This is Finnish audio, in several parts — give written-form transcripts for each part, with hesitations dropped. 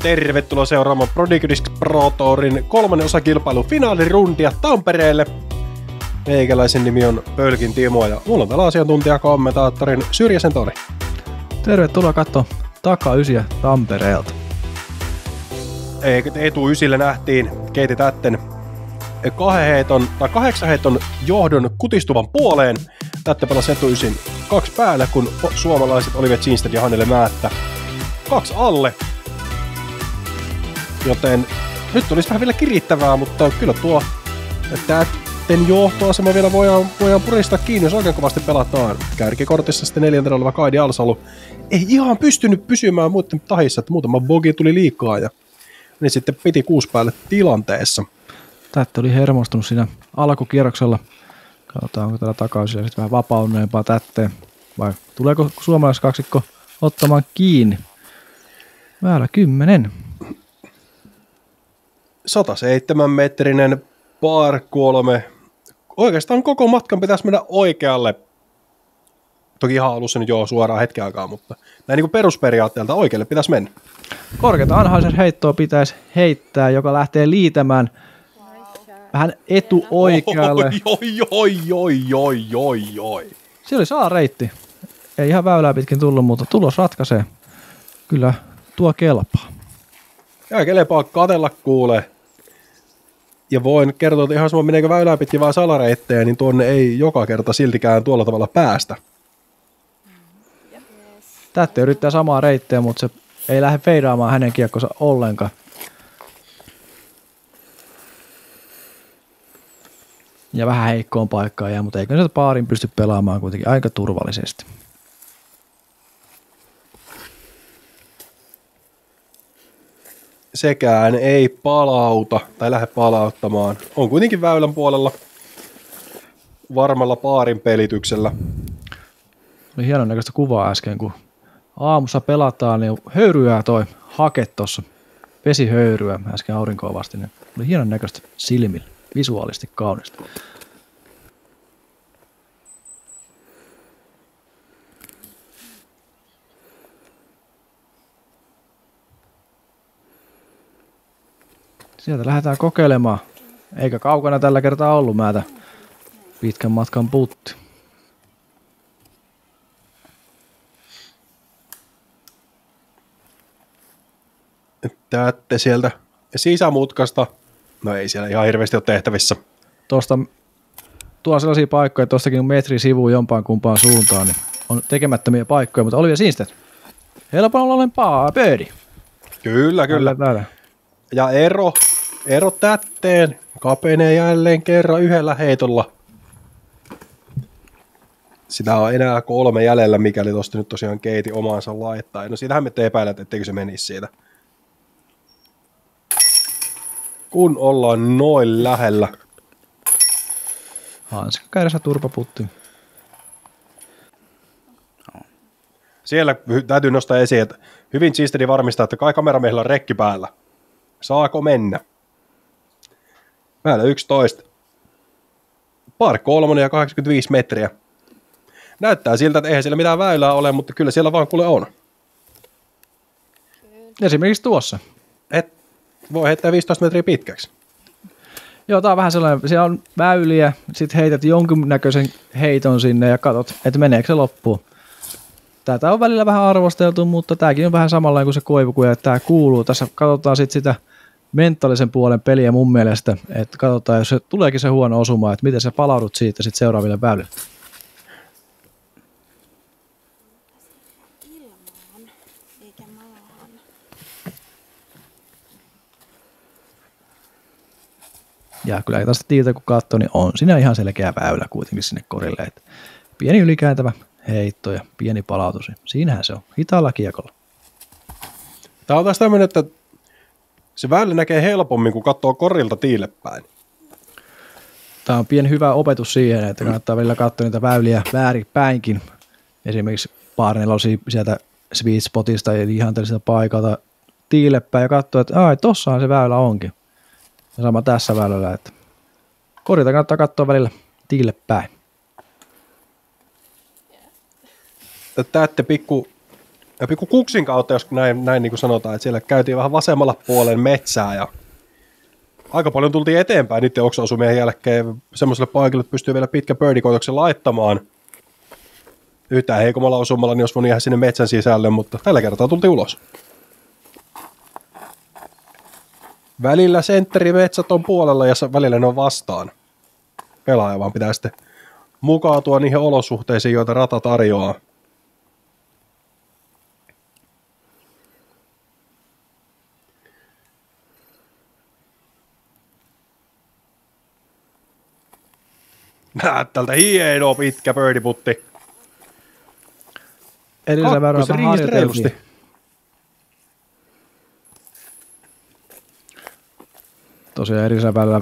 Tervetuloa seuraamaan Prodigridis Pro Tourin 3. osakilpailun finaalirundia Tampereelle. Meikäläisen nimi on Pölkin Timo ja mulla on täällä asiantuntijakommentaattorin Syrjäsen Tori. Tervetuloa katsoa taka-ysiä Tampereelta. Etu ysille nähtiin Keiti Tätten 8 heiton johdon kutistuvan puoleen. Tätte pelasi etu ysin 2 päällä, kun suomalaiset Oliver Zinstedt ja Hannele Määttä 2 alle. Joten nyt olisi vähän vielä kirittävää, mutta kyllä tuo Tätten johtoasema vielä voidaan puristaa kiinni, jos oikein kovasti pelataan. Kärkikortissa sitten 4. oleva Kaidi Alsalu ei ihan pystynyt pysymään muiden tahissa, että muutama bogi tuli liikaa ja niin sitten piti 6 päälle tilanteessa. Tätte oli hermostunut siinä alkukierroksella. Katsotaan, onko täällä takaisilla sitten vähän vapauneempaa Tätteen. Vai tuleeko suomalaiskaksikko ottamaan kiinni? Väylä 10. 107-metrinen par 3. Oikeastaan koko matkan pitäisi mennä oikealle. Toki ihan alussa nyt suoraan hetken aikaa, mutta näin niin kuin perusperiaatteelta oikealle pitäisi mennä. Korkeata Anheuser-heittoa pitäisi heittää, joka lähtee liitämään vähän etuoikealle. Oi. Se oli salareitti. Ei ihan väylää pitkin tullut, mutta tulos ratkaisee. Kyllä tuo kelpaa. Ja kelpaa katella kuulee. Ja voin kertoa, että ihan sama meneekö väylää pitkin vaan salareittejä, niin tuonne ei joka kerta siltikään tuolla tavalla päästä. Tätte yrittää samaa reittiä, mutta se ei lähde feidaamaan hänen kiekkonsa ollenkaan. Ja vähän heikkoon paikkaan jää, mutta eikö se paarin pysty pelaamaan kuitenkin aika turvallisesti. Sekään ei palauta tai lähde palauttamaan. On kuitenkin väylän puolella varmalla paarin pelityksellä. Oli hienon näköistä kuvaa äsken, kun aamussa pelataan, niin höyryää toi hake tuossa. Vesihöyryä äsken aurinkoa vasten. Niin oli hienon näköistä silmillä, visuaalisesti kaunista. Sieltä lähdetään kokeilemaan. Eikä kaukana tällä kertaa ollut Määtä pitkän matkan putti. Tätte sieltä sisämutkasta. No ei siellä ihan hirveästi ole tehtävissä. Tuosta tuo sellaisia paikkoja, että tuostakin metri sivuun jompaan kumpaan suuntaan, niin on tekemättömiä paikkoja, mutta Oliver Zinstedt. Helpon olempaa, birdie. Kyllä. Täällä. Ja ero Tätteen kapenee jälleen kerran yhdellä heitolla. Sitä on enää 3 jäljellä, mikäli tuosta nyt tosiaan Keiti omaansa laittaa. No siitähän me epäillä, etteikö se menisi siitä. Kun ollaan noin lähellä. Hanska kädessä turpaputti. Siellä täytyy nostaa esiin, että hyvin Zinstedt varmistaa, että kai kameramiehellä on rekki päällä. Saako mennä? Väylä 11. Par 3 ja 85 metriä. Näyttää siltä, että eihän siellä mitään väylää ole, mutta kyllä siellä vaan kuule on. Esimerkiksi tuossa. Voi heittää 15 metriä pitkäksi. Joo, tää on vähän sellainen, siellä on väyliä, sit heität jonkinnäköisen heiton sinne ja katsot, että meneekö se loppuun. Tätä on välillä vähän arvosteltu, mutta tääkin on vähän samanlainen kuin se koivukuja, että tää kuuluu. Tässä katsotaan sit sitä mentaalisen puolen peliä mun mielestä, että katsotaan, jos se tuleekin se huono osuma, että miten sä palaudut siitä sit seuraaville väylille. Ja kyllä tästä tiiltä kun katsoo, niin on siinä ihan selkeä väylä kuitenkin sinne korille. Että pieni ylikääntävä heitto ja pieni palautus. Siinähän se on, hitaalla kiekolla. Tämä on taas tämmöinen, että se väylä näkee helpommin, kun katsoo korilta tiille päin. Tämä on pieni hyvä opetus siihen, että kannattaa välillä katsoa niitä väyliä väärinpäinkin. Esimerkiksi Barnelosi sieltä sweet spotista eli ihan tällaiselta paikalta tiille päin ja katsoa, että tossahan se väylä onkin. Ja sama tässä väylällä, että korilta kannattaa katsoa välillä tiille päin. Tätte pikku ja pikku Kuksin kautta, jos näin niin kuin sanotaan, että siellä käytiin vähän vasemmalla puolen metsää ja aika paljon tultiin eteenpäin niiden oksa-osumien jälkeen semmoiselle paikalle, että pystyy vielä pitkä birdikoitoksen laittamaan. Yhtään heikommalla osumalla, niin olisi voinut jäädä sinne metsän sisälle, mutta tällä kertaa tultiin ulos. Välillä sentterimetsät on puolella ja välillä ne on vastaan. Pelaaja vaan pitää sitten mukautua niihin olosuhteisiin, joita rata tarjoaa. Näet tältä hieno pitkä birdiputti. Edellisellä väyrällä harjoiteltiin. Tosiaan edellisellä väyrällä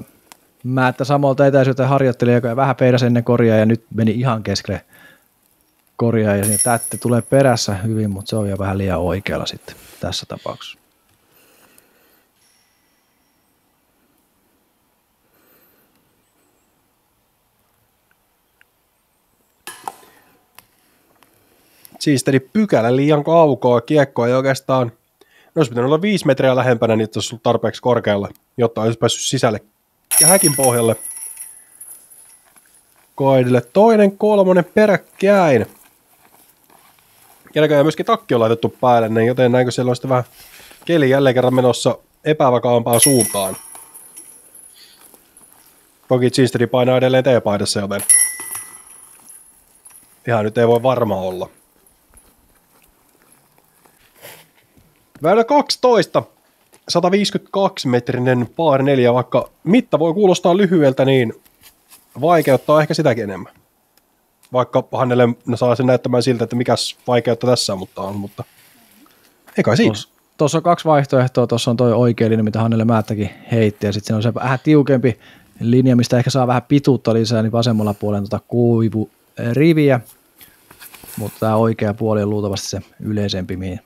mä, että samalta etäisyyttä harjoittelin ja vähän peidäsi ennen korjaa ja nyt meni ihan keskelle korjaa ja siinä tätte tulee perässä hyvin, mutta se on jo vähän liian oikealla sitten tässä tapauksessa. Siisteli pykälä liian kaukaa, kiekkoa ei oikeastaan, olisi pitänyt olla 5 metriä lähempänä, niin olisi ollut tarpeeksi korkealle, jotta olisi päässyt sisälle ja häkin pohjalle. Koidille toinen, kolmonen peräkkäin. Ja näköjään myöskin takki on laitettu päälle, joten näinkö siellä on sitten vähän keli jälleen kerran menossa epävakaampaan suuntaan. Toki Ginsteri painaa edelleen T-paidassa, joten ihan nyt ei voi varma olla. Väylä 12, 152-metrinen par 4, vaikka mitta voi kuulostaa lyhyeltä, niin vaikeuttaa ehkä sitäkin enemmän. Vaikka hänelle saa sen näyttämään siltä, että mikäs vaikeutta tässä on, mutta ei kai siinä. Tuossa on 2 vaihtoehtoa, tuossa on toi oikea linja, mitä Hannele Määttäkin heitti, ja sitten on se vähän tiukempi linja, mistä ehkä saa vähän pituutta lisää, niin vasemmalla puolella kuivuriviä, mutta tämä oikea puoli on luultavasti se yleisempi, mihin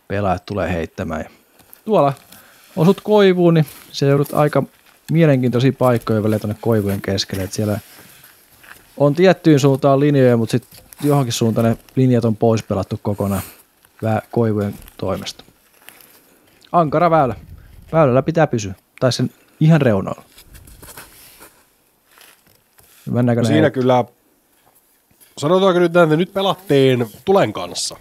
pelaajat tulee heittämään. Ja tuolla osut koivuun, niin se joudut aika mielenkiintoisia paikkoja välillä tuonne koivujen keskelle, että siellä on tiettyyn suuntaan linjoja, mutta sitten johonkin suuntaan ne linjat on pois pelattu kokonaan koivujen toimesta. Ankara väylä. Väylällä pitää pysyä, tai sen ihan reunalla. No siinä kyllä, sanotaanko nyt, että nyt pelattiin tulen kanssa.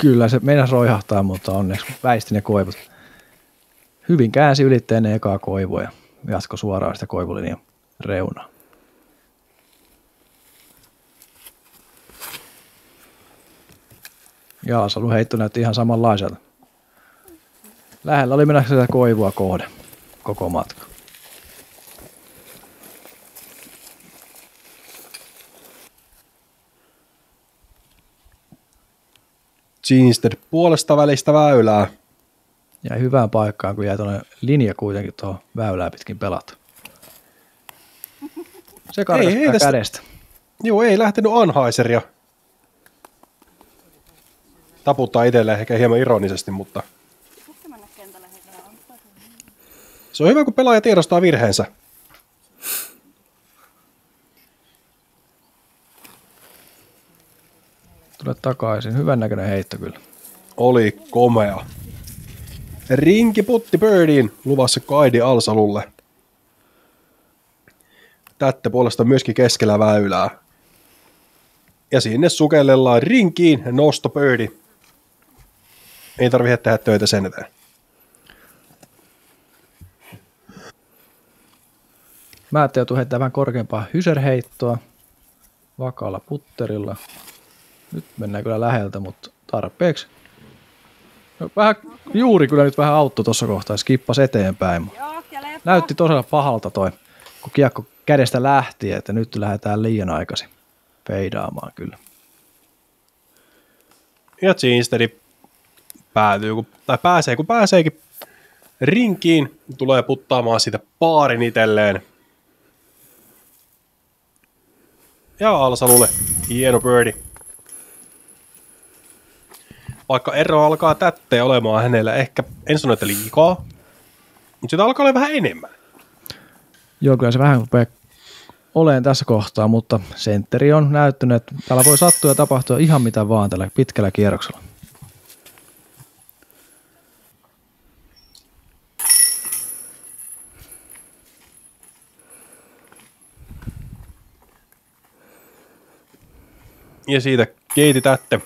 Kyllä, se meinasi roihahtaa, mutta onneksi väisti ne koivut. Hyvin käänsi ylitteen ne ekaa koivua ja jatko suoraan sitä koivulinjan reunaa. Jalasalun heitto näytti ihan samanlaiselta. Lähellä oli mennä sitä koivua kohde koko matka. Ginster puolesta välistä väylää. Ja hyvään paikkaan, kun jäi tuonne linja kuitenkin tuohon väylää pitkin pelata. Se karkastaa kädestä. Joo, ei lähtenyt Anheuseria. Taputtaa itselleen ehkä hieman ironisesti, mutta se on hyvä, kun pelaaja tiedostaa virheensä. Tule takaisin. Hyvän näköinen heitto kyllä. Oli komea. Rinki putti birdiin luvassa Kaidi Alsalulle. Tätte puolestaan myöskin keskellä väylää. Ja sinne sukellellaan rinkiin nosto birdie. Ei tarvitse tehdä töitä sen eteen. Mä joutuu heittämään vähän korkeampaa hyserheittoa vakaalla putterilla. Nyt mennään kyllä läheltä, mutta tarpeeksi. No, vähän juuri kyllä nyt vähän auttoi tuossa kohtaa, skippasi eteenpäin. Näytti todella pahalta toi, kun kiekko kädestä lähti, että nyt lähdetään liian aikaisin feidaamaan kyllä. Ja Ginsteri päätyy, kun pääseekin rinkiin, tulee puttaamaan siitä paarin itselleen. Ja Alsalulle hieno birdie. Vaikka ero alkaa tätteä olemaan hänellä ehkä, en sano, että liikaa, mutta sitä alkaa olla vähän enemmän. Joo, kyllä se vähän rupeaa olen tässä kohtaa, mutta sentteri on näyttänyt, että täällä voi sattua ja tapahtua ihan mitä vaan tällä pitkällä kierroksella. Ja siitä Keiti Tätte.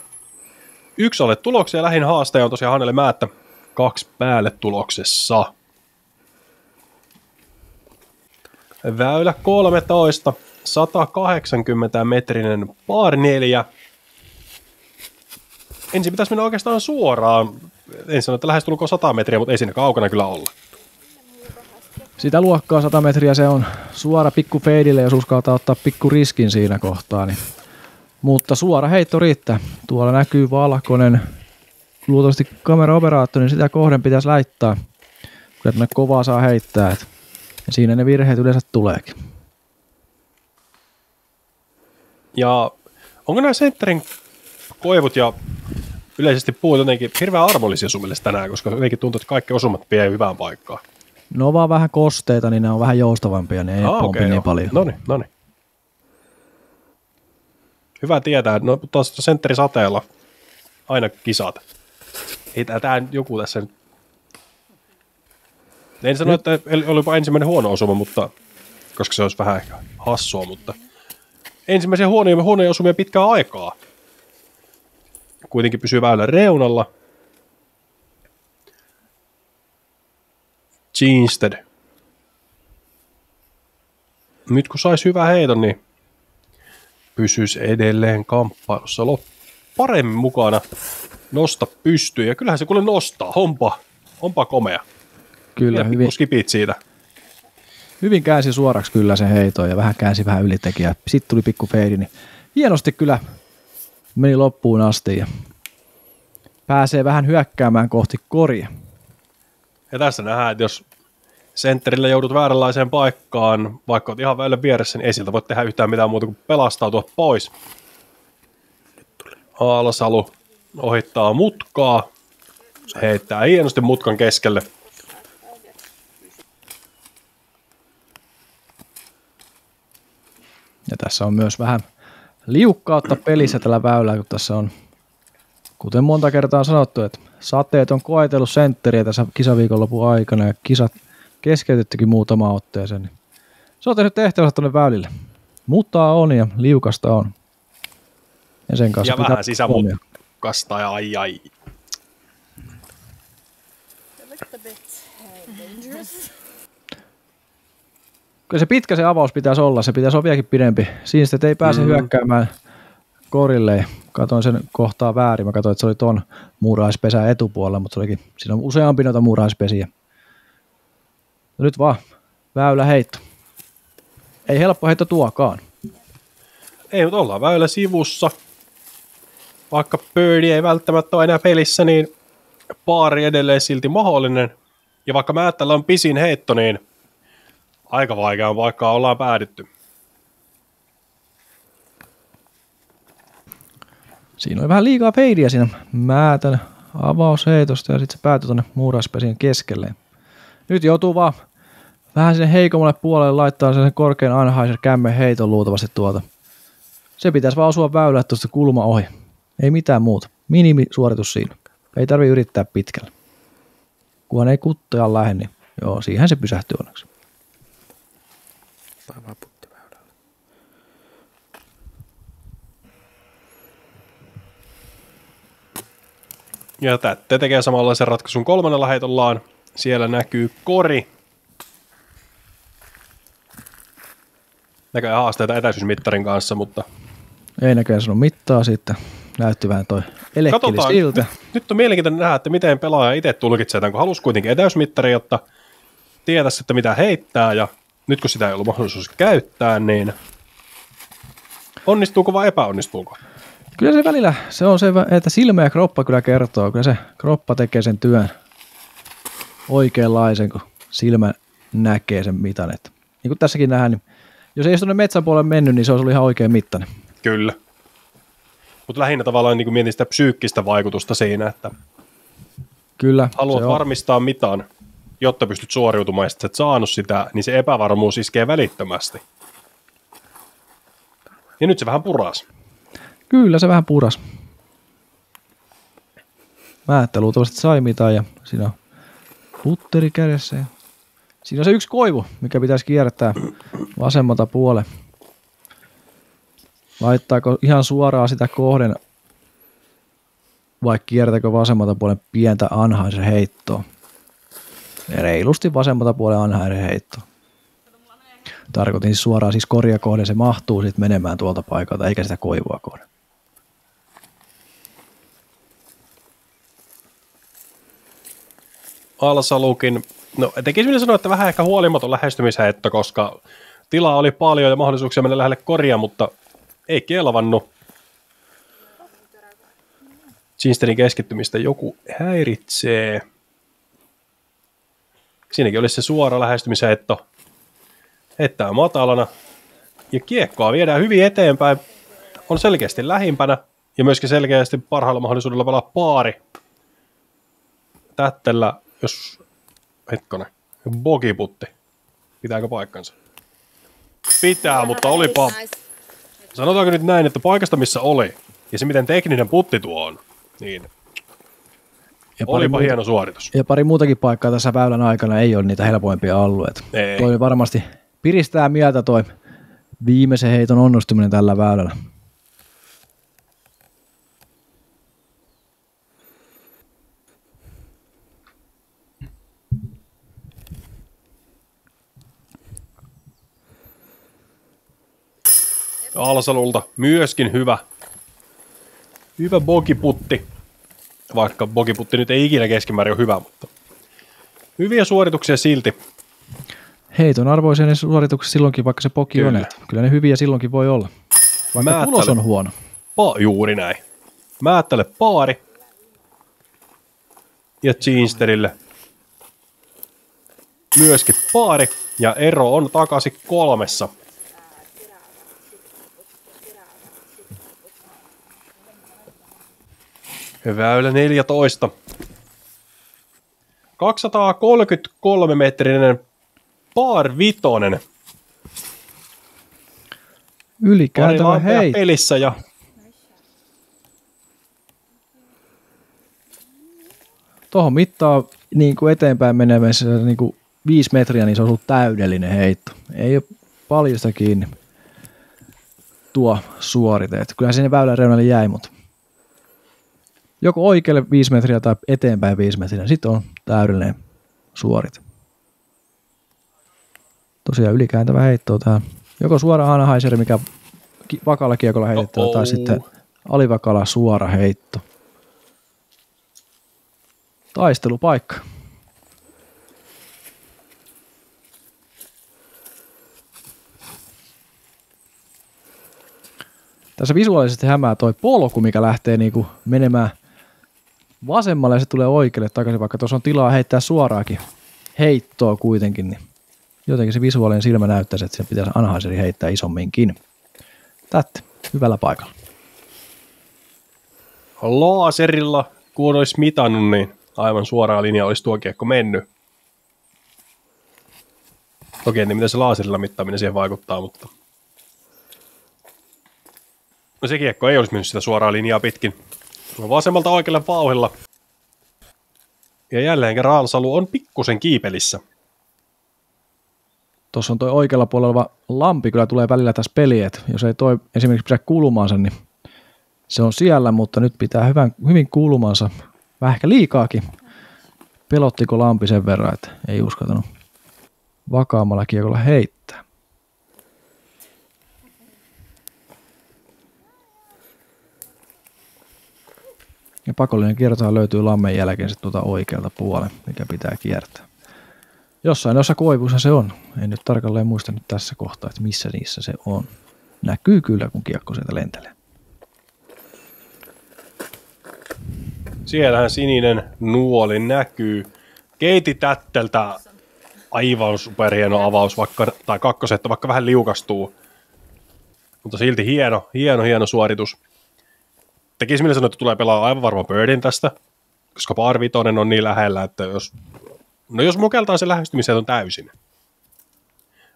1 alle tuloksia ja lähin haastaja on tosiaan Hannele Määttä 2 päälle tuloksessa. Väylä 13, 180 metrinen par 4. Ensin pitäisi mennä oikeastaan suoraan. En sano, että lähestulkoon 100 metriä, mutta ei siinä kaukana kyllä olla. Sitä luokkaa 100 metriä se on suora pikku feidille, jos uskaltaa ottaa pikku riskin siinä kohtaa. Niin. Mutta suora heitto riittää. Tuolla näkyy valkoinen. Luultavasti kameraoperaattori, niin sitä kohden pitäisi laittaa. Kyllä kovaa saa heittää. Ja siinä ne virheet yleensä tuleekin. Ja onko nämä sentterin koivut ja yleisesti puut jotenkin hirveän armollisia sun mielestä tänään, koska jotenkin tuntuu, että kaikki osumat vie hyvään paikkaan. Ne on vaan vähän kosteita, niin ne on vähän joustavampia, ne ei pompi niin paljon. Noniin. Hyvä tietää, no taas sentterisateella aina kisat. Ei tää joku tässä nyt. En sano, että olipa ensimmäinen huono osuma, mutta koska se olisi vähän ehkä hassua, mutta ensimmäisiä huonoja osumia pitkää aikaa. Kuitenkin pysyy väylän reunalla. Jeansted. Nyt kun sais hyvän heiton, niin pysyisi edelleen kamppailussa paremmin mukana. Nosta pystyy. Ja kyllähän se kuule nostaa. Onpa komea. Kyllä, hyvin. Skipit siitä. Hyvin käänsi suoraksi kyllä se heito ja vähän käänsi vähän ylitekijä. Sitten tuli pikku feidi, niin hienosti kyllä meni loppuun asti ja pääsee vähän hyökkäämään kohti koria. Ja tässä nähdään, että jos sentterillä joudut vääränlaiseen paikkaan, vaikka olet ihan väylän vieressä, niin ei siltä voi tehdä yhtään mitään muuta kuin pelastautua pois. Aalasalu ohittaa mutkaa. Se heittää hienosti mutkan keskelle. Ja tässä on myös vähän liukkautta pelissä tällä väylällä, kun tässä on, kuten monta kertaa on sanottu, että sateet on koetellut sentteriä tässä kisaviikonlopun aikana ja kisat keskeytettykin muutama otteeseen. Niin se on tehnyt tehtävänsä tuonne väylille. Mutaa on ja liukasta on. Ja sen kanssa ja vähän sisämutkasta ja ai. Kyllä se pitkä se avaus pitäisi olla, se pitäisi sopiakin pidempi. Siinä sitten ei pääse hyökkäämään korille. Katoin sen kohtaa väärin. Mä katsoin, että se oli ton muurahaispesän etupuolella, mutta siinä on useampi noita muurahaispesiä. No nyt vaan väylä heitto. Ei helppo heitto tuokaan. Ei, mutta ollaan väylä sivussa. Vaikka birdie ei välttämättä ole enää pelissä, niin paari edelleen silti mahdollinen. Ja vaikka Määttällä on pisin heitto, niin aika vaikeaan paikkaan ollaan päädytty. Siinä oli vähän liikaa feidiä siinä Määtän avausheitosta ja sitten se päätyi tuonne muurahaispesien keskelle. Nyt joutuu vaan vähän sinne heikommalle puolelle laittaa sen korkean Anheuser kämmen heiton luultavasti tuolta. Se pitäisi vaan osua väylää tuosta kulma ohi. Ei mitään muuta. Minimisuoritus siinä. Ei tarvi yrittää pitkällä. Kunhan ei kuttojaan lähde, niin joo, siihen se pysähtyy onneksi. Ja Tätte tekee samanlaisen ratkaisun 3. heitollaan. Siellä näkyy kori. Näköjään haasteita etäisyysmittarin kanssa, mutta ei näköjään sano mittaa sitten. Näytti vähän toi elekkeli siltä. Nyt on mielenkiintoinen nähdä, että miten pelaaja itse tulkitsee tämän, kun halusi kuitenkin etäysmittari, jotta tietäisi, että mitä heittää, ja nyt kun sitä ei ollut mahdollisuus käyttää, niin onnistuuko vai epäonnistuuko? Kyllä se välillä, se on se, että silmä ja kroppa kyllä kertoo. Kyllä se kroppa tekee sen työn oikeanlaisen, kun silmä näkee sen mitan. Niin kuin tässäkin nähdään, niin jos ei olisi tuonne metsän puolelle mennyt, niin se olisi ollut ihan oikein mittainen. Kyllä. Mutta lähinnä tavallaan niin mietin sitä psyykkistä vaikutusta siinä, että kyllä, haluat varmistaa mitan, jotta pystyt suoriutumaan, ja sitten et saanut sitä, niin se epävarmuus iskee välittömästi. Ja nyt se vähän puras. Kyllä se vähän puras. Määttä luultavasti sai mitään ja siinä on putteri kädessä. Ja siinä on se yksi koivu, mikä pitäisi kiertää vasemmalta puolelle. Laittaako ihan suoraan sitä kohden vai kiertääkö vasemmalta puolen pientä anhaisen heittoa? Reilusti vasemmalta puolen anhaisen heittoa. Tarkoitin siis suoraan siis korja kohden, se mahtuu sitten menemään tuolta paikalta, eikä sitä koivua kohden. Alsalukin, no tekisi sanoa, että vähän ehkä huolimaton lähestymisheitto, koska tilaa oli paljon ja mahdollisuuksia mennä lähelle koria, mutta ei kelvannut. Ginsterin keskittymistä joku häiritsee. Siinäkin olisi se suora lähestymisheitto. Heittää matalana. Ja kiekkoa viedään hyvin eteenpäin. On selkeästi lähimpänä. Ja myöskin selkeästi parhaalla mahdollisuudella pelaa paari. Tättellä, jos... Hetkonen. Bogiputti. Pitääkö paikkansa? Pitää, mutta olipa... Sanotaanko nyt näin, että paikasta missä oli, ja se miten tekninen putti tuo on, niin ja olipa hieno suoritus. Ja pari muutakin paikkaa tässä väylän aikana ei ole niitä helpoimpia alueita. Toi varmasti piristää mieltä toi viimeisen heiton onnistuminen tällä väylällä. Alsalulta myöskin hyvä bogiputti, vaikka bogiputti nyt ei ikinä keskimäärin ole hyvä, mutta hyviä suorituksia silti. Heiton arvoisia ne suoritukset silloinkin, vaikka se poki on. Kyllä ne hyviä silloinkin voi olla, vaikka tulos on huono. Juuri näin. Määttäle paari ja Ginsterille myöskin paari ja ero on takaisin 3. Väylä 14. 233 metrinen par vitonen. Ylikääntävä hei. Pelissä ja tuohon mittaan niin kuin eteenpäin menemässä niin kuin 5 metriä, niin se on ollut täydellinen heitto. Ei ole paljosta kiinni tuo suorite. Kyllähän sinne väylän reunalle jäi, mutta joko oikealle 5 metriä tai eteenpäin 5 metriä, sitten on täydellinen suorite. Tosiaan ylikääntävä heitto tähän. Joko suora anhaiseri, mikä vakalla kiekolla heitetään, tai sitten alivakalla suora heitto. Taistelupaikka. Tässä visuaalisesti hämää toi polku, mikä lähtee niinku menemään vasemmalle ja se tulee oikealle takaisin, vaikka tuossa on tilaa heittää suoraakin heittoa kuitenkin, niin jotenkin se visuaalinen silmä näyttäisi, että se pitäisi anhaiseri heittää isomminkin. Tätä, hyvällä paikalla. Laaserilla, kun olisi mitannut, niin aivan suoraan linjaa olisi tuo kiekko mennyt. Toki en tiedä, miten se laaserilla mittaaminen siihen vaikuttaa, mutta no se kiekko ei olisi mennyt sitä suoraa linjaa pitkin. Vasemmalta oikealle vauhdilla. Ja jälleen kerran Alsalu on pikkusen kiipelissä. Tuossa on toi oikealla puolella lampi, kyllä tulee välillä tässä peliä, että jos ei toi esimerkiksi pidä kulmaansa, niin se on siellä, mutta nyt pitää hyvin kulmaansa. Vähän ehkä liikaakin. Pelottiko lampi sen verran, että ei uskaltanut vakaammalla kiekolla heittää. Ja pakollinen kiertohan löytyy lammen jälkeen sitten tuota oikealta puolelta, mikä pitää kiertää. Jossain noissa koivuissa se on. En nyt tarkalleen muista nyt tässä kohtaa, että missä niissä se on. Näkyy kyllä, kun kiekko sieltä lentelee. Siellähän sininen nuoli näkyy. Keiti Tätteltä aivan superhieno avaus, tai kakkosetta, vaikka vähän liukastuu. Mutta silti hieno suoritus. Tekisi minä sanoa, että tulee pelaa aivan varmaan birdin tästä, koska par vitonen on niin lähellä, että jos mukeltaa se lähestymiseen on täysin.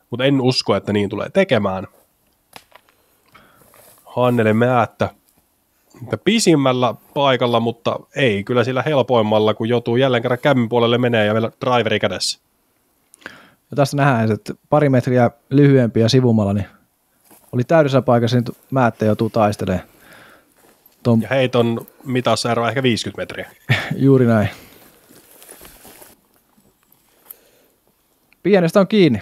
Mutta en usko, että niin tulee tekemään. Hannele Määttä pisimmällä paikalla, mutta ei kyllä sillä helpoimmalla, kun joutuu jälleen kerran kämmin puolelle menee ja vielä driveri kädessä. Ja tästä nähdään, että pari metriä lyhyempi ja sivumalla, niin oli täydessä paikassa, niin Määttä joutuu taistelemaan. Ja heiton mitassa ero ehkä 50 metriä. Juuri näin. Pienestä on kiinni.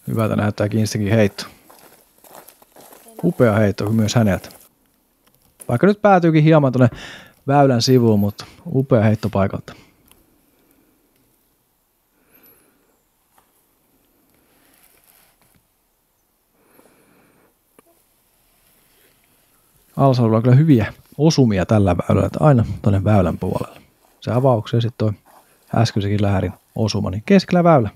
Hyvältä näyttää Kinstikin heitto. Upea heitto myös häneltä. Vaikka nyt päätyykin hieman tuonne väylän sivuun, mutta upea heitto paikalta. Alsalla on kyllä hyviä osumia tällä väylällä, että aina tuonne väylän puolelle. Se avauksia ja sitten toi äskeisenkin lähärin osuma, niin keskellä väylä.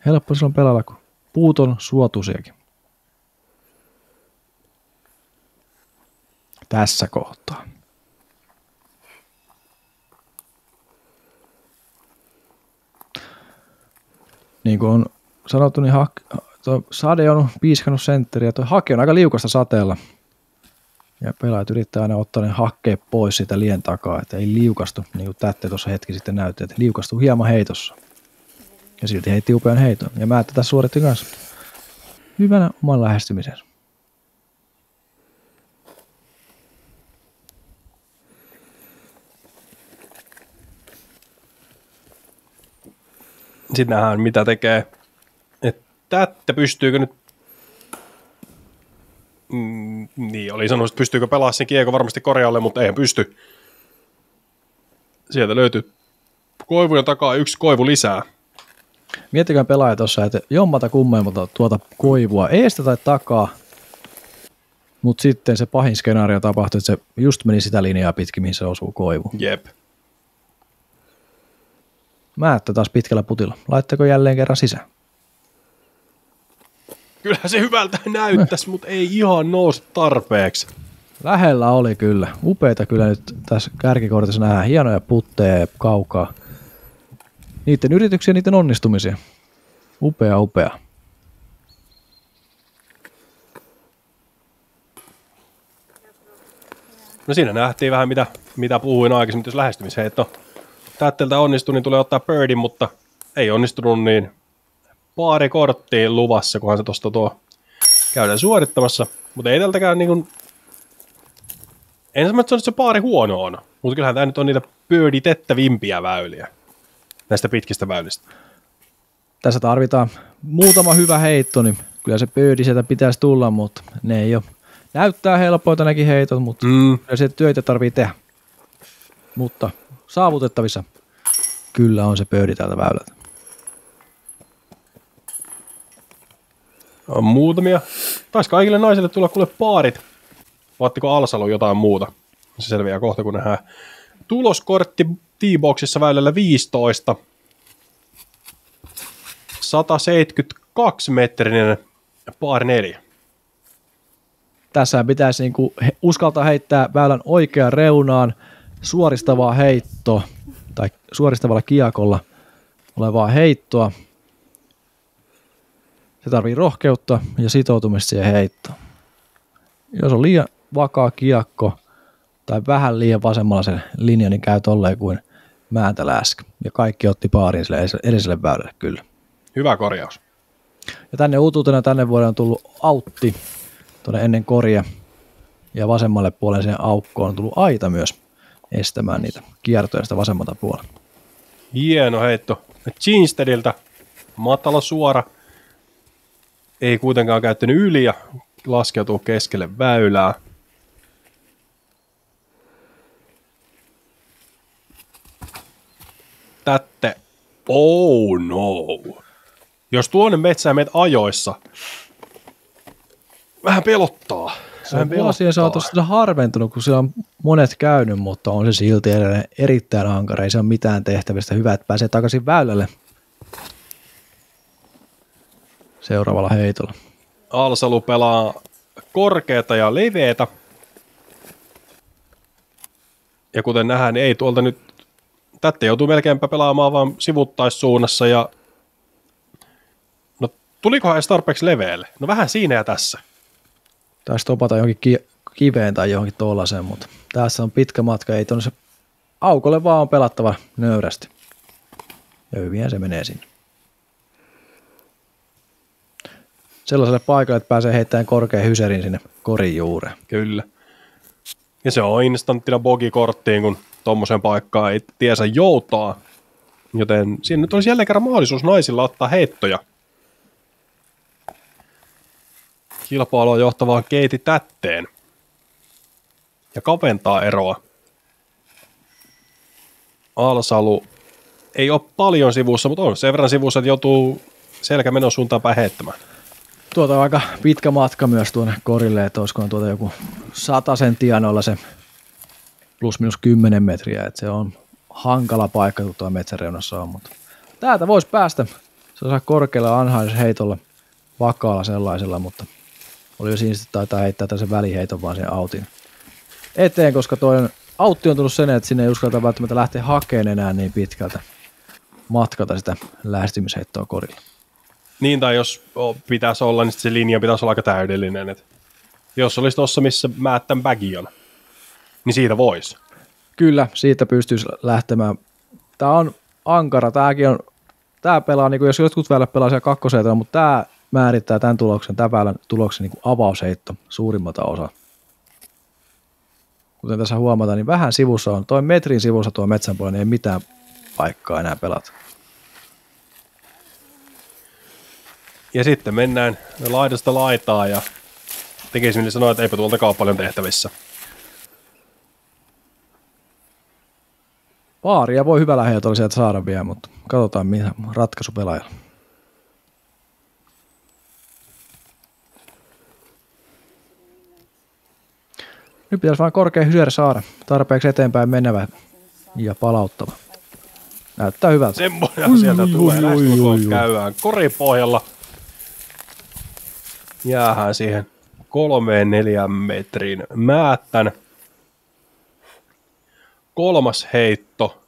Helppo silloin pelalla, kun puut on suotuisiakin. Tässä kohtaa. Niin kuin on sanottu, niin sade on piiskannut sentteriä. Tuo hake on aika liukasta sateella. Ja pelaajat yrittää aina ottaa ne hakkeet pois siitä lien takaa, että ei liukastu, niin kuin Tätte tuossa hetki sitten näytti, että liukastuu hieman heitossa. Ja silti heitti upean heiton. Ja Määttä tässä suoritti kanssa hyvänä oman lähestymisensä. Sitten nähdään, mitä tekee. Tätte pystyykö nyt... niin, oli sanonut, että pystyykö pelaamaan sen kiekko varmasti korjaalle, mutta eihän pysty. Sieltä löytyy koivujen takaa yksi koivu lisää. Miettikää pelaaja tuossa, että jommata kummemmalta tuota koivua eestä tai takaa, mutta sitten se pahin skenaario tapahtui, että se just meni sitä linjaa pitkin, mihin se osuu koivu. Jep. Määttä taas pitkällä putilla. Laittako jälleen kerran sisään? Kyllähän se hyvältä näyttäisi, mutta ei ihan nouse tarpeeksi. Lähellä oli kyllä. Upeita kyllä nyt tässä kärkikortissa nähdään. Hienoja putteja kaukaa. Niiden yrityksiä, niiden onnistumisia. Upea, upea. No siinä nähtiin vähän mitä puhuin aikaisemmin, jos lähestymisheitto Tätteltä onnistui, niin tulee ottaa birdin, mutta ei onnistunut, niin pari korttia luvassa, kunhan se tuosta käydään suorittamassa. Mutta ei tältäkään niin kuin... En sano, että se pari huono on, mutta kyllähän tämä nyt on niitä birditettävimpiä väyliä näistä pitkistä väylistä. Tässä tarvitaan muutama hyvä heitto, niin kyllä se birdi sieltä pitäisi tulla, mutta ne ei ole. Näyttää helpoita nekin heitot, mutta kyllä se työtä tarvii tehdä. Mutta saavutettavissa kyllä on se birdi täältä väylältä. On muutamia. Taisi kaikille naisille tulla kuule paarit. Vaattiko Alsalo jotain muuta? Se selviää kohta, kun nähdään. Tuloskortti T-boxissa väylällä 15. 172-metrinen paari 4. Tässä pitäisi niinku uskaltaa heittää väylän oikeaan reunaan suoristavaa heittoa tai suoristavalla kiekolla olevaa heittoa. Se tarvii rohkeutta ja sitoutumista siihen heittoon. Jos on liian vakaa kiekko tai vähän liian vasemmalla sen linja, niin käy tolleen kuin Määntelä äsken. Ja kaikki otti paarin sille edelliselle väylälle kyllä. Hyvä korjaus. Ja tänne uutuutena tänne vuoden on tullut autti tuonne ennen koria. Ja vasemmalle puolelle siihen aukkoon on tullut aita myös estämään niitä kiertoja sitä vasemmalta puolella. Hieno heitto. Ginstediltä matala suora. Ei kuitenkaan käyttänyt yli ja laskeutuu keskelle väylää. Tätte. Oh no. Jos tuonne metsään meet ajoissa, vähän pelottaa. Se on vuosien saatossa harventunut, kun siellä on monet käynyt, mutta on se silti erittäin ankara. Ei se ole mitään tehtävistä. Hyvä, että pääsee takaisin väylälle. seuraavalla heitolla. Alsalu pelaa korkeata ja leveätä. Ja kuten nähdään, niin ei tuolta nyt... Tätä joutuu melkeinpä pelaamaan vaan sivuttaissuunnassa ja... No, tulikohan edes tarpeeksi leveälle? No vähän siinä ja tässä. Taisi topata johonkin kiveen tai johonkin tuollaiseen, mutta tässä on pitkä matka. Ei tuonne se aukolle vaan on pelattava nöyrästi. Ja hyvinhän se menee sinne. Sellaiselle paikalle, että pääsee heittämään korkean hyserin sinne korin juureen. Kyllä. Ja se on instanttina bogikorttiin, kun tommosen paikkaan ei tiesä joutaa. Joten siinä nyt olisi jälleen kerran mahdollisuus naisilla ottaa heittoja. Kilpailua johtavaan Keiti Tätteen. Ja kaventaa eroa. Alsalu ei ole paljon sivussa, mutta on sen verran sivussa, että joutuu selkämenon suuntaan päin heittämään. Tuota on aika pitkä matka myös tuonne korille, että olisiko tuota joku 100 tienoilla se plus minus 10 metriä, että se on hankala paikka, kun tuo metsäreunassa on, mutta täältä voisi päästä, se on korkealla anhaisella heitolla, vakaalla sellaisella, mutta oli jo siinä sitten taitaa heittää tällaisen väliheiton vaan sen autin eteen, koska tuo autti on tullut sen, että sinne ei uskalta välttämättä lähteä hakemaan enää niin pitkältä matkalta sitä lähestymisheittoa korilla. Niin, tai jos pitäisi olla, niin se linja pitäisi olla aika täydellinen. Et jos olisi tuossa, missä Määttän bagi on, niin siitä voisi. Kyllä, siitä pystyisi lähtemään. Tämä on ankara, tämä pelaa, niin kuin jos jotkut väylät pelaa siellä kakkoseitolla, mutta tämä määrittää tämän väylän tuloksen niin kuin avausheitto suurimmalta osa. Kuten tässä huomataan, niin vähän sivussa on, toi metrin sivussa tuo metsän puolella, niin ei mitään paikkaa enää pelata. Ja sitten mennään laidasta laitaan ja tekisi mieli sanoa, että eipä tuoltakaan ole paljon tehtävissä. Paaria voi hyvällä heitolla sieltä saada vielä, mutta katsotaan mitä ratkaisu pelaajalla. Nyt pitäisi vain korkea hyser saada, tarpeeksi eteenpäin menevä ja palauttava. Näyttää hyvältä. Semmoinen sieltä tulee, lähestulkoon käydään koripohjalla. Jäähän siihen 3-4 metrin Määttän. Kolmas heitto.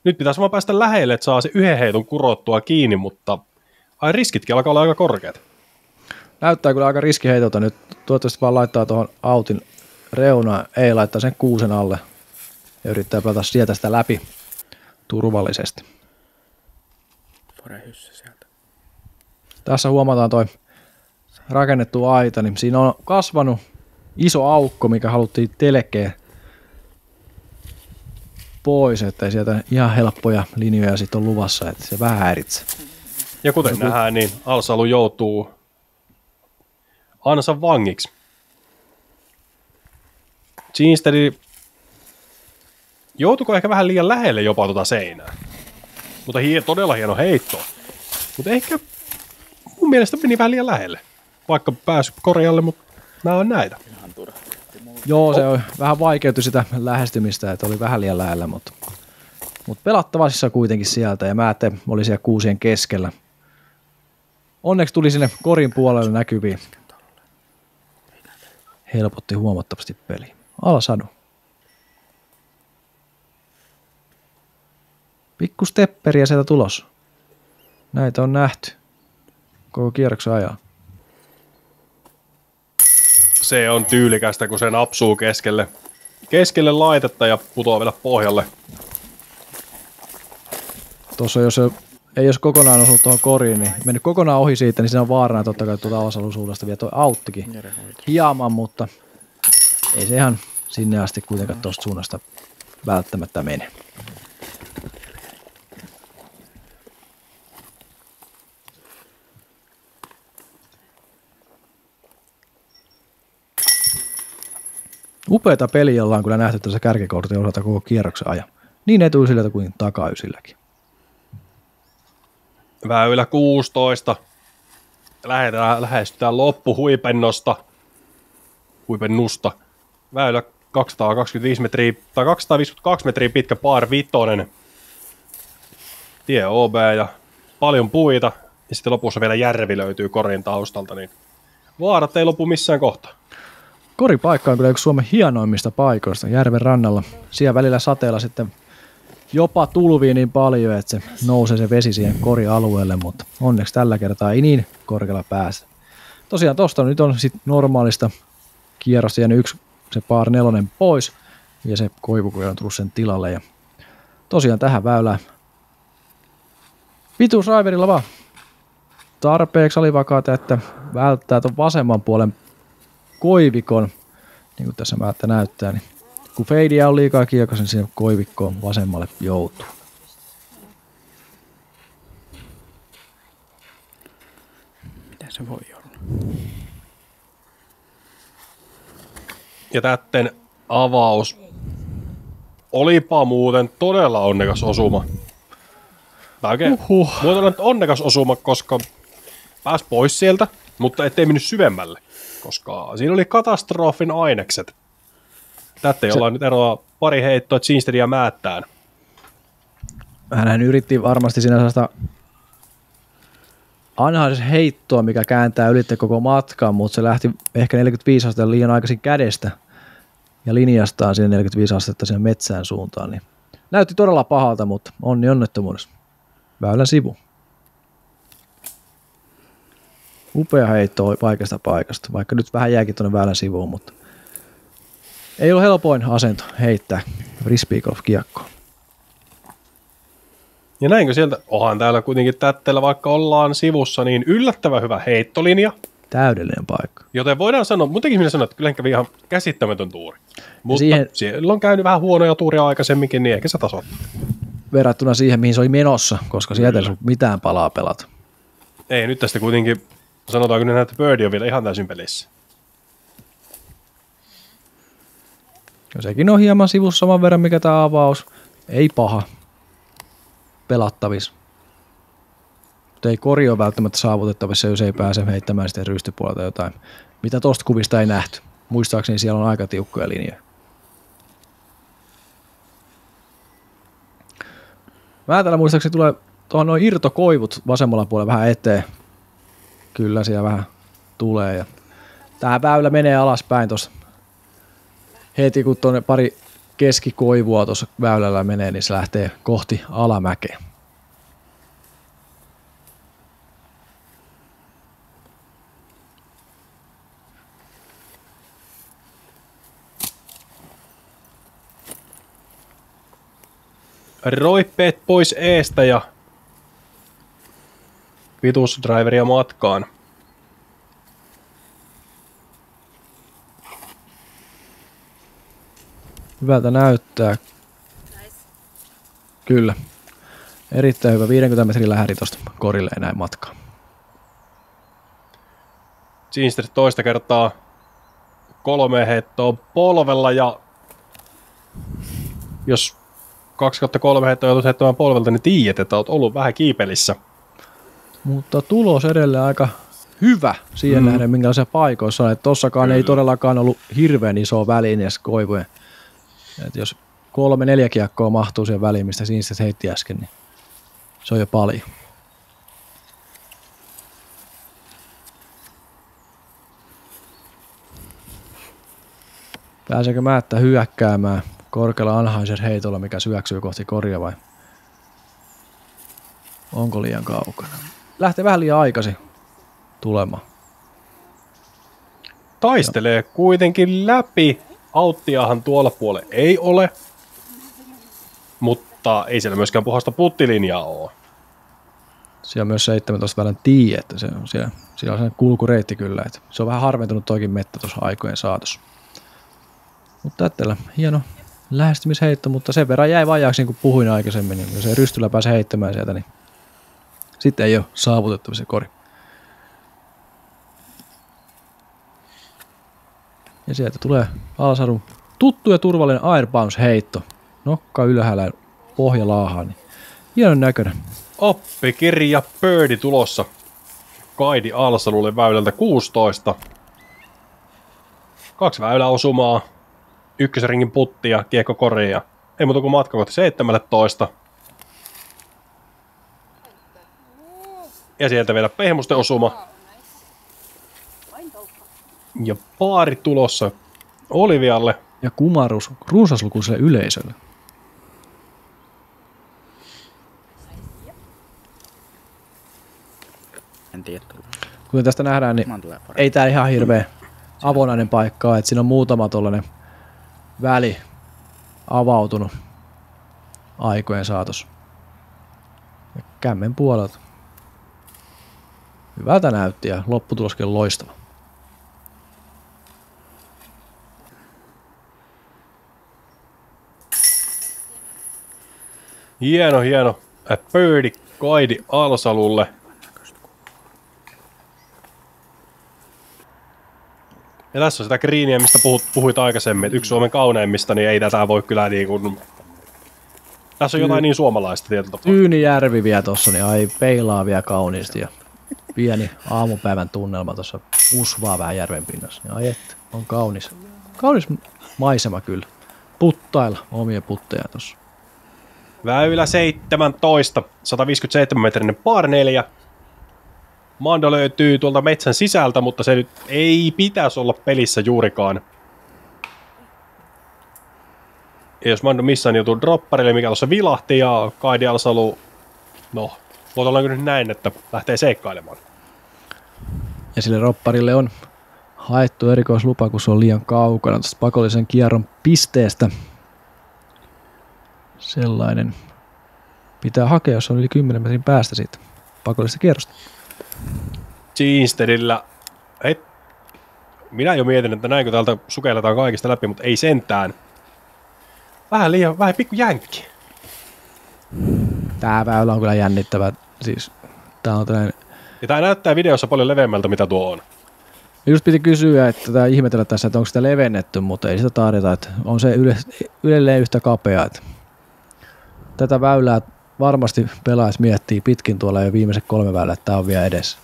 Nyt pitäisi vaan päästä lähelle, että saa se yhden heiton kurottua kiinni, mutta riskitkin alkaa olla aika korkeat. Näyttää kyllä aika riskiheitolta nyt. Toivottavasti vaan laittaa tuohon autin reunaan, ei laittaa sen kuusen alle ja yrittää pelata sieltä sitä läpi turvallisesti. Tässä huomataan toi rakennettu aita, niin siinä on kasvanut iso aukko, mikä haluttiin telkeä pois, ettei sieltä ihan helppoja linjoja sitten on luvassa, että se vähän häiritsee. Ja kuten nähdään, niin Alsalu joutuu Ansan vangiksi. Ginsteri joutuiko ehkä vähän liian lähelle jopa tuota seinää. Mutta todella hieno heitto. Mutta ehkä mun mielestä meni vähän liian lähelle. Vaikka päässyt korjalle, mutta nämä on näitä. Joo, se on vähän vaikeutui sitä lähestymistä, että oli vähän liian lähellä, mutta pelattavassa kuitenkin sieltä ja Määtte oli siellä kuusien keskellä. Onneksi tuli sinne korin puolelle näkyviin. Helpotti huomattavasti peli. Alsadu. Pikku stepperiä sieltä tulos. Näitä on nähty koko kierroksen ajan. Se on tyylikästä, kun se napsuu keskelle laitetta ja putoaa vielä pohjalle. Tuossa jos ei olisi kokonaan osunut tuohon koriin, niin mennyt kokonaan ohi siitä, niin siinä on vaarana totta kai tuota Alsalusuudesta vielä toi auttikin hieman, mutta ei se ihan sinne asti kuitenkaan tuosta suunnasta välttämättä mene. Upeata peliä ollaan kyllä nähty tässä kärkikortin osalta koko kierroksen ajan. Niin etuisiltä kuin takaisilläkin. Väylä 16. Lähestytään huipennusta. Väylä 225 metriä, tai 252 metriä pitkä par vitonen. Tie OB ja paljon puita. ja sitten lopussa vielä järvi löytyy korin taustalta, niin vaarat ei lopu missään kohtaa. Koripaikka on kyllä yksi Suomen hienoimmista paikoista järven rannalla. Siellä välillä sateella sitten jopa tulvii niin paljon, että se nousee se vesi siihen korialueelle, mutta onneksi tällä kertaa ei niin korkealla päästä. Tosiaan tosta nyt on sitten normaalista kierrosta jäänyt yksi se par 4 pois ja se koivukuja on tullut sen tilalle. Ja tosiaan tähän väylään pituusraiverilla vaan tarpeeksi alivakaata, että välttää tuon vasemman puolen koivikon, niin kuin tässä määttä näyttää, niin kun feidiä on liikaa kiekossa, niin siihen koivikkoon vasemmalle joutuu. Mitä se voi olla? Ja tätten avaus olipa muuten todella onnekas osuma. Tai oikein muuten onnekas osuma, koska pääsi pois sieltä, mutta ettei mennyt syvemmälle, koska siinä oli katastrofin ainekset. Tätä ei olla nyt eroa pari heittoa Ginsteria määttään. Hän yritti varmasti siinä sellaista anhaisen heittoa, mikä kääntää ylitte koko matkan, mutta se lähti ehkä 45 astetta liian aikaisin kädestä ja linjastaan siinä 45 astetta sinne metsään suuntaan. Niin näytti todella pahalta, mutta onni onnettomuudessa. Väylän sivu. Upea heitto vaikeasta paikasta, vaikka nyt vähän jääkin tuonne väylän sivuun, mutta ei ole helpoin asento heittää frisbeegolf-kiekkoa. Ja näinkö sieltä, onhan täällä kuitenkin tätteellä, vaikka ollaan sivussa, niin yllättävän hyvä heittolinja. Täydellinen paikka. Joten voidaan sanoa, muutenkin minä sanon, että kyllä kävi ihan käsittämätön tuuri. Mutta siihen, siellä on käynyt vähän huonoja tuuria aikaisemminkin, niin ehkä se tasoittaa. Verrattuna siihen, mihin se oli menossa, koska sieltä ei ollut mitään palaa pelata. Ei, nyt tästä kuitenkin sanotaan kyllä, että birdie on vielä ihan täysin pelissä. Ja sekin on hieman sivussa saman verran, mikä tämä avaus. Ei paha. Pelattavissa. Mutta ei kori ole välttämättä saavutettavissa, jos ei pääse heittämään sitten rystypuolelta jotain, mitä tosta kuvista ei nähty. Muistaakseni siellä on aika tiukkoja linjoja. Mä täällä muistaakseni tulee tuohon noin irtokoivut vasemmalla puolella vähän eteen. Kyllä siellä vähän tulee. Ja tää väylä menee alaspäin tuossa. Heti kun tuonne pari keskikoivua tuossa väylällä menee, niin se lähtee kohti alamäkeä. Roippeet pois eestä ja pituusdriveria matkaan. Hyvältä näyttää. Kyllä. Erittäin hyvä. 50 metrin lähäri tuosta korille näin matkaa. Ginster toista kertaa 3 heittoa polvella ja jos 2/3 heittoa joutuisi heittämään polvelta, niin tiedät, että olet ollut vähän kiipelissä. Mutta tulos edelleen aika hyvä siihen nähden, minkälaisia paikoissa on. Tossakaan ei todellakaan ollut hirveän isoa väliä niissä koivujen. Et jos 3-4 kiekkoa mahtuu siihen väliin, mistä siinä heitti äsken, niin se on jo paljon. Pääseekö Määttä hyökkäämään korkealla Anheuser heitolla, mikä syöksyy kohti koria vai onko liian kaukana? Lähtee vähän liian aikaisin tulemaan. Taistelee kuitenkin läpi. Auttiahan tuolla puolella ei ole, mutta ei siellä myöskään puhasta puttilinjaa ole. Siellä on myös 17 välän tie, että se on siellä on sellainen kulkureitti kyllä. Että se on vähän harventunut toikin mettä tuossa aikojen saatossa. Mutta tällä hieno lähestymisheitto, mutta sen verran jäi vajaaksi, niin kuin puhuin aikaisemmin. Niin jos ei rystyllä pääse heittämään sieltä, niin sitten ei ole saavutettavissa kori. Ja sieltä tulee alasarun tuttu ja turvallinen airbounce-heitto. Nokka ylhäällä, pohja laahaan. Niin hienon näköinen. Oppikirja birdie tulossa. Kaidi Alsalulle väylältä 16. 2 väyläosumaa. Ykkösringin putti ja kiekko koria. Ei muuta kuin matka kohti 17. Ja sieltä vielä pehmusten osuma. Ja paari tulossa Olivialle. Ja kumarus runsaslukuiselle yleisölle. En tiedä tullut. Kuten tästä nähdään, niin ei tää ihan hirveä avonainen paikka ole, että siinä on muutama tollanen väli avautunut aikojen saatossa. Ja kämmen puolelta. Hyvältä näytti ja lopputuloskin on loistava. Hieno, hieno. Birdie Kaidi Alsalulle. Ja tässä on sitä greeniä, mistä puhuit aikaisemmin, että yksi Suomen kauneimmista, niin ei tätä voi kyllä niin kuin... Tässä on jotain niin suomalaista tietyllä tapaa. Tyynijärvi vielä tossa, niin ai peilaa vielä kauniisti ja pieni aamupäivän tunnelma tuossa usvaa vähän järven pinnassa. Ja ai että, on kaunis. Kaunis maisema kyllä. Puttailla omia putteja tossa. Väylä 17, 157 metrinen par 4. Mando löytyy tuolta metsän sisältä, mutta se nyt ei pitäisi olla pelissä juurikaan. Ja jos Mando missään, niin joutuu dropparille, mikä tuossa vilahti, ja Kaidi Alsalu, no, ollaanko nyt näin, että lähtee seikkailemaan. Ja sille ropparille on haettu erikoislupa, kun se on liian kaukana tuosta pakollisen kierron pisteestä. Sellainen pitää hakea, jos on yli 10 metrin päästä siitä pakollisesta kierrosta. Ginstedillä, minä jo mietin, että näinkö täältä sukelletaan kaikista läpi, mutta ei sentään. Vähän pikku jänkki. Tää väylä on kyllä jännittävä. Siis, tää on tällainen... Ja tää näyttää videossa paljon leveämmältä, mitä tuo on. Just piti kysyä, että ihmetellä tässä, että onko sitä levennetty, mutta ei sitä tarjota, että on se ydelleen yhtä kapea. Että tätä väylää varmasti pelaajat miettii pitkin tuolla jo viimeiset 3 väylää, että tää on vielä edessä.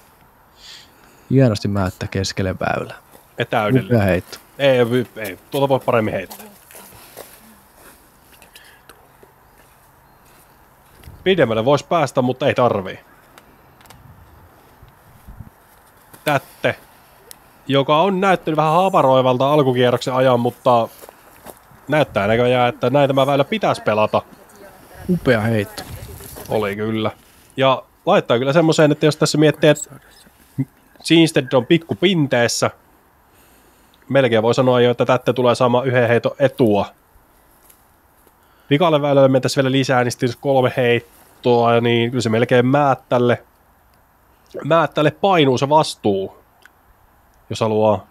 Hienosti määttä keskelle väylää. Täydellinen. Upea heitto. Ei, tuolta voi paremmin heittää. Pidemmälle voisi päästä, mutta ei tarvii. Tätte, joka on näyttänyt vähän havaroivalta alkukierroksen ajan, mutta näyttää näköjään, että näin tämä väylä pitäisi pelata. Upea heitto. Oli kyllä. Ja laittaa kyllä semmoiseen, että jos tässä miettii, että Ginstead on pikku pinteessä, melkein voi sanoa jo, että Tätte tulee saamaan yhden heiton etua. Vikalle väylälle mentäisiin vielä lisää, niin sitten 3 heittoa, niin kyllä se melkein Määttälle painuu se vastuu, jos haluaa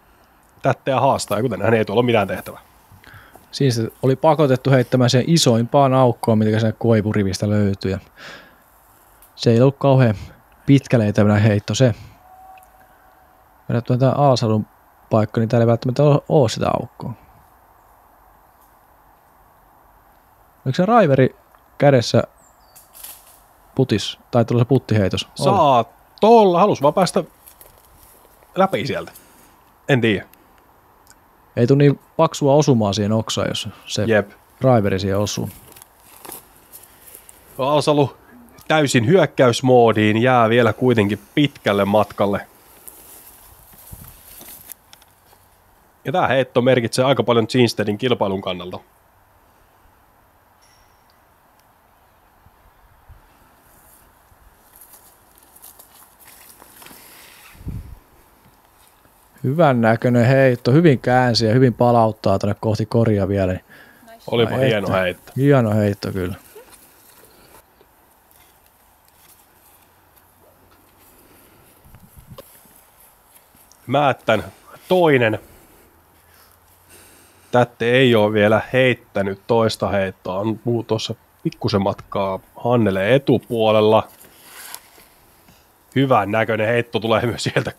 Tätteä haastaa, ja kuten hän ei tuolla ole mitään tehtävää. Siis oli pakotettu heittämään sen isoimpaan aukkoon, mitä sen koivurivistä löytyi. Ja se ei ollut kauhean pitkäleitävänä heitto se. Verrattuna tämä Alsalun paikka, niin täällä ei välttämättä ole sitä aukkoa. Oliko se raiveri kädessä putis, tai tuolla se puttiheitos? Saa tolla, halus vaan päästä läpi sieltä. En tiedä. Ei tule niin paksua osumaan siihen oksaan, jos se raiveri siihen osuu. Alsalu täysin hyökkäysmoodiin jää vielä kuitenkin pitkälle matkalle. Ja tää heitto merkitsee aika paljon Ginsteadin kilpailun kannalta. Hyvän näköinen heitto, hyvin käänsi ja hyvin palauttaa tänne kohti koria vielä. Olipa hieno heitto. Hieno heitto kyllä. Määttän toinen. Tätte ei ole vielä heittänyt toista heittoa. On tuossa pikkusen matkaa Hannele etupuolella. Hyvän näköinen heitto tulee myös sieltä.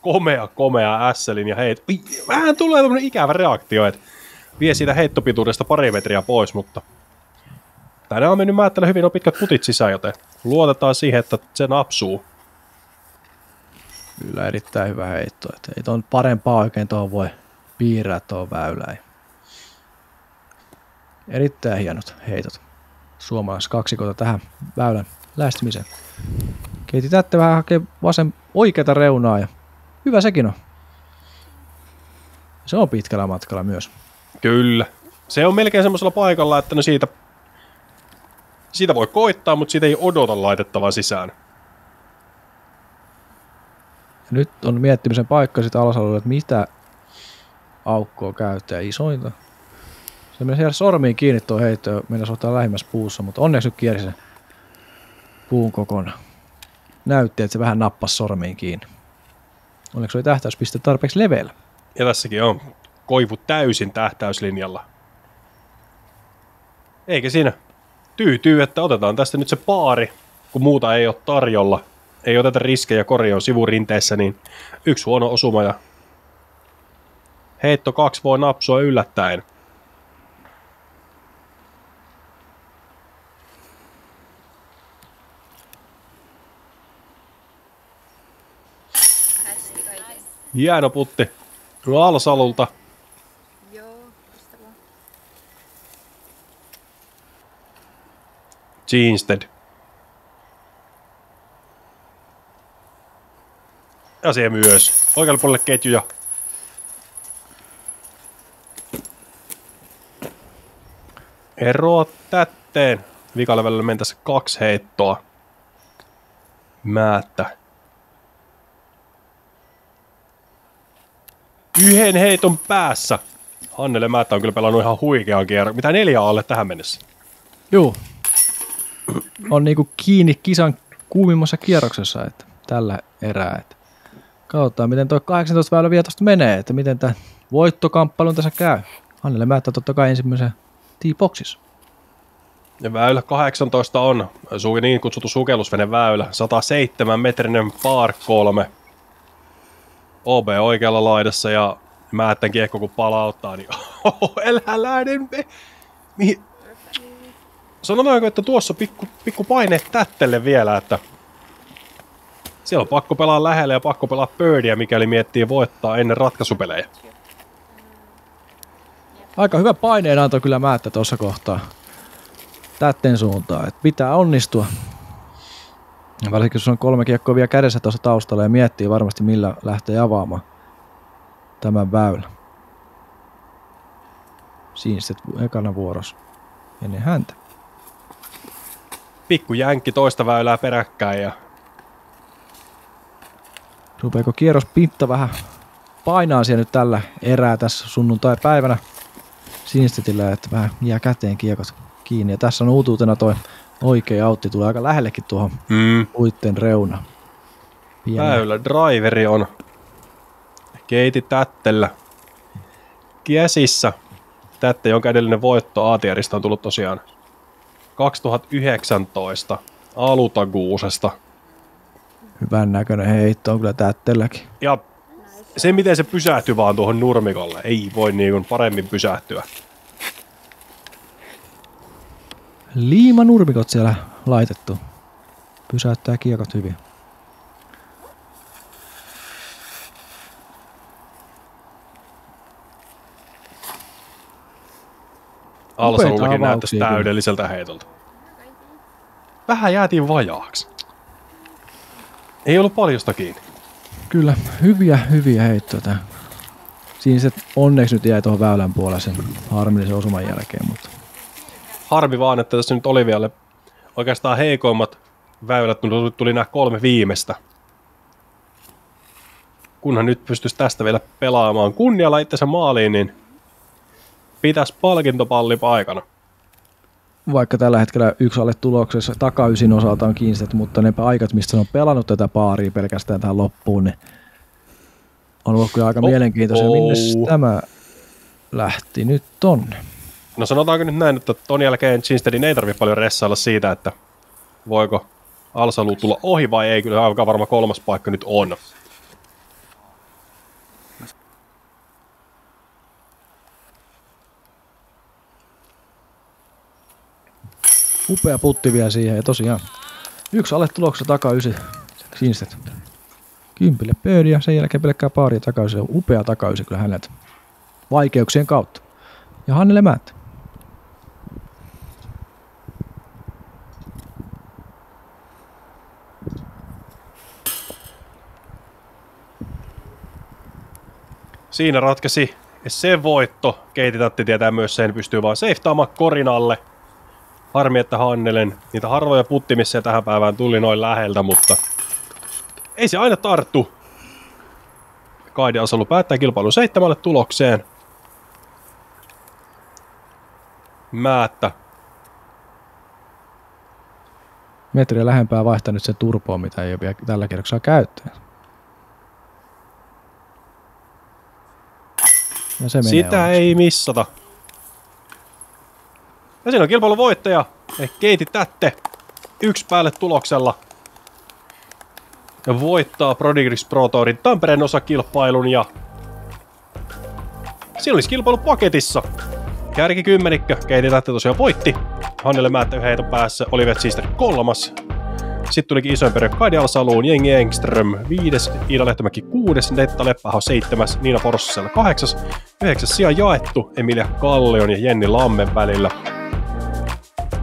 Komea ässelin ja heitto. Vähän tulee tämmönen ikävä reaktio, että vie siitä heittopituudesta 2 metriä pois, mutta tänään on mennyt Määttällä hyvin, on pitkät putit sisään, joten luotetaan siihen, että se napsuu. Kyllä erittäin hyvä heitto. Että ei tuon parempaa oikein tuohon voi piirrää tuohon väylään. Erittäin hienot heitot. Suomalaiskaksikota tähän väylän lähestymiseen. Keiti Tätte vähän hakee oikeata reunaa ja hyvä sekin on. Se on pitkällä matkalla myös. Kyllä. Se on melkein semmoisella paikalla, että no siitä voi koittaa, mutta siitä ei odota laitettavaa sisään. Ja nyt on miettimisen paikka sitten alasalueella, että mitä aukkoa käyttää isointa. Se menee siellä sormiin kiinni tuo heitto ja mennä ottaa lähimmässä puussa, mutta onneksi nyt kiersi sen puun kokonaan. Näytti, että se vähän nappasi sormiin kiinni. Onneksi oli tähtäyspiste tarpeeksi leveällä. Ja tässäkin on koivu täysin tähtäyslinjalla. Eikä siinä tyytyy, että otetaan tästä nyt se paari, kun muuta ei ole tarjolla. Ei oteta riskejä korjoon sivurinteessä, niin yksi huono osuma ja heitto 2 voi napsua yllättäen. Hieno putti. Alsalulta. Joo, loistavaa. Jeansted. Ja se myös. Oikealle puolelle ketjuja. Eroa Tätteen. Vikalle välillä mentäisi 2 heittoa. Määttä. Yhden heiton päässä. Hannele Määttä on kyllä pelannut ihan huikean kierron. Mitä 4 alle tähän mennessä? Juu. On niinku kiinni kisan kuumimmassa kierroksessa, että tällä erää. Että katsotaan, miten tuo 18 väylä vietosta menee, että miten tämä voittokamppailun tässä käy. Hannele Määttä totta kai ensimmäisen T-boxissa. Ja väylä 18 on niin kutsuttu sukellusveneväylä. 107 metrinen par 3. OB oikealla laidassa ja Määttän kiekko kun palauttaa, niin eläläinen. Sanotaanko, että tuossa pikku paineet Tättelle vielä, että siellä on pakko pelaa lähelle ja pakko pelaa birdiä, mikäli miettii voittaa ennen ratkaisupelejä. Aika hyvä paineenanto kyllä Määttä tuossa kohtaa Tätten suuntaan, että pitää onnistua. Ja varsinkin jos on 3 kiekkoa vielä kädessä tuossa taustalla ja miettii varmasti millä lähtee avaamaan tämän väylän. Siinä sitten ekana vuorossa ennen häntä. Pikku jänkki toista väylää peräkkäin ja Rupeeko kierrospinta vähän painaa siellä nyt tällä erää tässä sunnuntai-päivänä Sinistetillä, että vähän jää käteen kiekot kiinni. Ja tässä on uutuutena toi oikea autti, tulee aika lähellekin tuohon puitten reunaan. Väylä driveri on Keiti Tättellä käsissä. Tätte, jonka edellinen voitto ATRista on tullut tosiaan 2019 Alutaguusesta. Hyvän näköinen heitto on kyllä Tättelläkin. Ja se, miten se pysähtyy vaan tuohon nurmikolle, ei voi niin paremmin pysähtyä. Liimanurmikot siellä laitettu. Pysäyttää kiekot hyvin. Alsalullakin näyttäisi täydelliseltä heitolta. Vähän jäätiin vajaaksi. Ei ollut paljosta kiinni. Kyllä, hyviä heittoja. Siinä se onneksi nyt jäi tuohon väylän puolelle sen harmillisen osuman jälkeen. Mutta harmi vaan, että tässä nyt Olivialle oikeastaan heikoimmat väylät tuli nämä 3 viimeistä. Kunhan nyt pystyisi tästä vielä pelaamaan kunnialla itsensä maaliin, niin pitäisi palkintopalli paikana. Vaikka tällä hetkellä yksi alle tuloksessa takaysin osalta on kiinnistetty, mutta ne aikat, mistä se on pelannut tätä paaria pelkästään tähän loppuun, niin on ollut kyllä aika mielenkiintoisia. Minne tämä lähti nyt tonne? No sanotaanko nyt näin, että ton jälkeen Ginstedin ei tarvitse paljon ressailla siitä, että voiko Alsalu tulla ohi vai ei. Kyllä aika varma 3. paikka nyt on. Upea putti vielä siihen ja tosiaan yksi alle tuloksessa takaysi Ginstead. 10 pöydiä, sen jälkeen pelkkää paaria takaisin. Upea takaisin kyllä häneltä vaikeuksien kautta. Ja Hannele Määttä. Siinä ratkesi se voitto. Keititatti tietää myös sen, pystyy vaan seiftaamaan korin alle. Harmi, että Hannelen niitä harvoja puttimissa tähän päivään tuli noin läheltä, mutta ei se aina tarttu. Kaidi Asalu päättää kilpailun 7 tulokseen. Määttä. Metriä lähempää vaihtaa nyt sen turpoon, mitä ei ole vielä tällä kierroksella käyttöön. Ja se menee Sitä onneksi. ei missata. Ja siinä on kilpailun voittaja. Keiti Tätte. 1 päälle tuloksella. Ja voittaa Prodigy's Pro Tourin Tampereen osakilpailun ja siinä olisi kilpailu paketissa. Kärki 10. Keiti Tätte tosiaan voitti. Hannele Määttä heiton päässä. Olivet Siister 3. Sitten tulikin isoin perhe Kaidi Alsaluun, Jengi Engström 5, Iida Lehtomäki 6, Netta Leppäho 7, Niina Forssell 8, 9 sija jaettu Emilia Kallion ja Jenni Lammen välillä.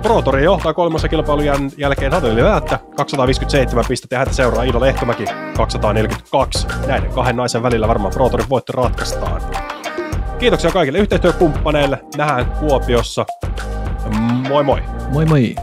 Pro Touri johtaa 3. kilpailun jälkeen Hannele Määttä 257 pistettä ja häntä seuraa Iida Lehtomäki 242. Näiden 2 naisen välillä varmaan Pro Tourin voitto ratkaistaan. Kiitoksia kaikille yhteistyökumppaneille. Nähdään Kuopiossa. Moi moi! Moi moi!